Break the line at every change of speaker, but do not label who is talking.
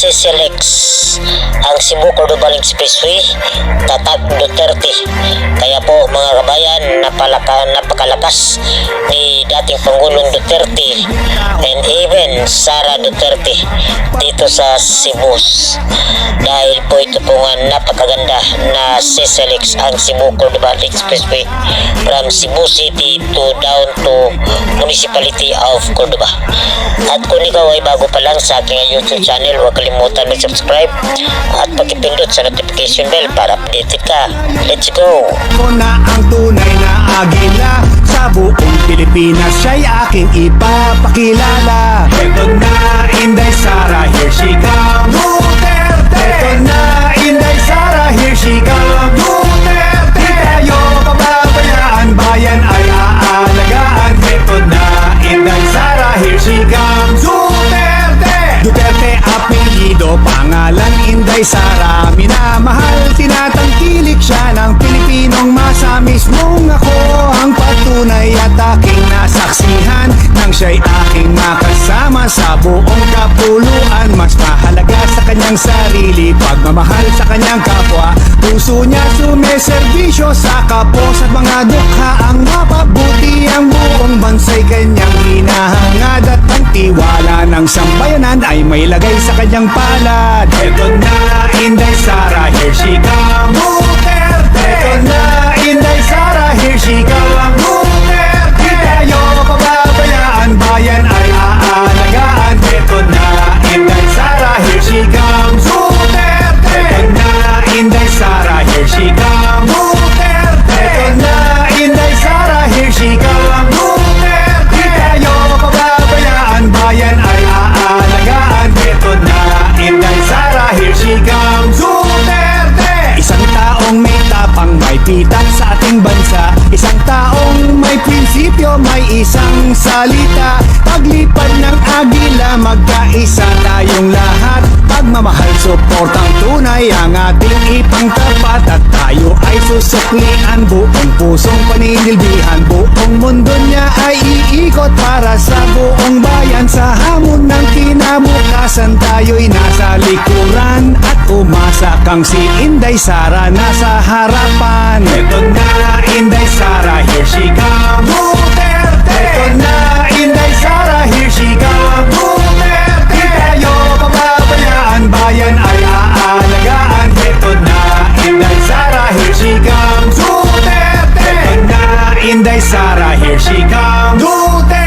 CCLX ang Cebu-Cordobal Expressway, tatak Duterte. Kaya po mga kabayan, napakalakas ni dating Pangulong Duterte and even Sara Duterte dito sa Cebu. Dahil po ito po nga napakaganda na CCLX ang Cebu-Cordobal Expressway from Cebu City to down to Municipality of Cordoba. At kung ikaw ay bago pa lang sa aking YouTube channel, huwag kalimutan mag-subscribe at pakipindot sa notification bell para updated ka. Let's go!
Ako na ang tunay na agila sa buong Pilipinas, siya'y aking ipapakilala. Ito na Inday Sara, here she comes. Duterte! Ito na Inday Sara, here she comes. Duterte! Di tayo pababayaan, bayan ay aalagaan. Ito na Inday Sara, here she comes. Duterte! Duterte apelyido, pangalan Inday Sara. Minamahal, tinatangkilik siya ng Pilipinong masa. Mismong ako ang patunay at aking nasaksihan nang siya'y aking makasama sa buong kapuluan. Mas mahalaga sa kanyang sarili, pagmamahal sa kanyang kapwa. Puso niya sumeserbisyo sa kapos at mga dukha. Ang mapabuti ang buong bansa'y kanyang hinahangad, at ang tiwala ng sambayanan ay may lagay sa kanyang palad. Ito na Inday Sara, here she comes. Duterte! Ito na Inday Sara, here she comes. Duterte! Di tayo pababayaan, bayan ay aalagaan. Ito na Inday Sara, here she comes. Duterte! Ito na Inday Sara, here she comes. Duterte! Ito na Inday Sara, here she comes. Duterte! Di tayo pababayaan, bayan ay aalagaan. Ito na Inday Sara, here she comes. Duterte! Isang taong may tapang, may pitak sa ating bansa. Isang taong may prinsipyo, may isang salita. Paglipad ng agila, magkaisa tayong lahat. Pagmamahal, suportang tunay ang ating ipangtapat. At tayo ay susuklian, buong pusong paninilbihan. Buong mundo niya ay iikot para sa buong bayan. Sa hamon ng kinabukasan, tayo'y nasa likuran. At umasa kang si Inday Sara nasa harapan. Ito na Inday Sara, here she comes. Duterte! Ito na Inday Sara, here she comes. Duterte! Di tayo pababayaan, bayan ay aalagaan. Ito na Inday Sara, here she comes. Duterte! Ito na Inday Sara, here she comes. Duterte!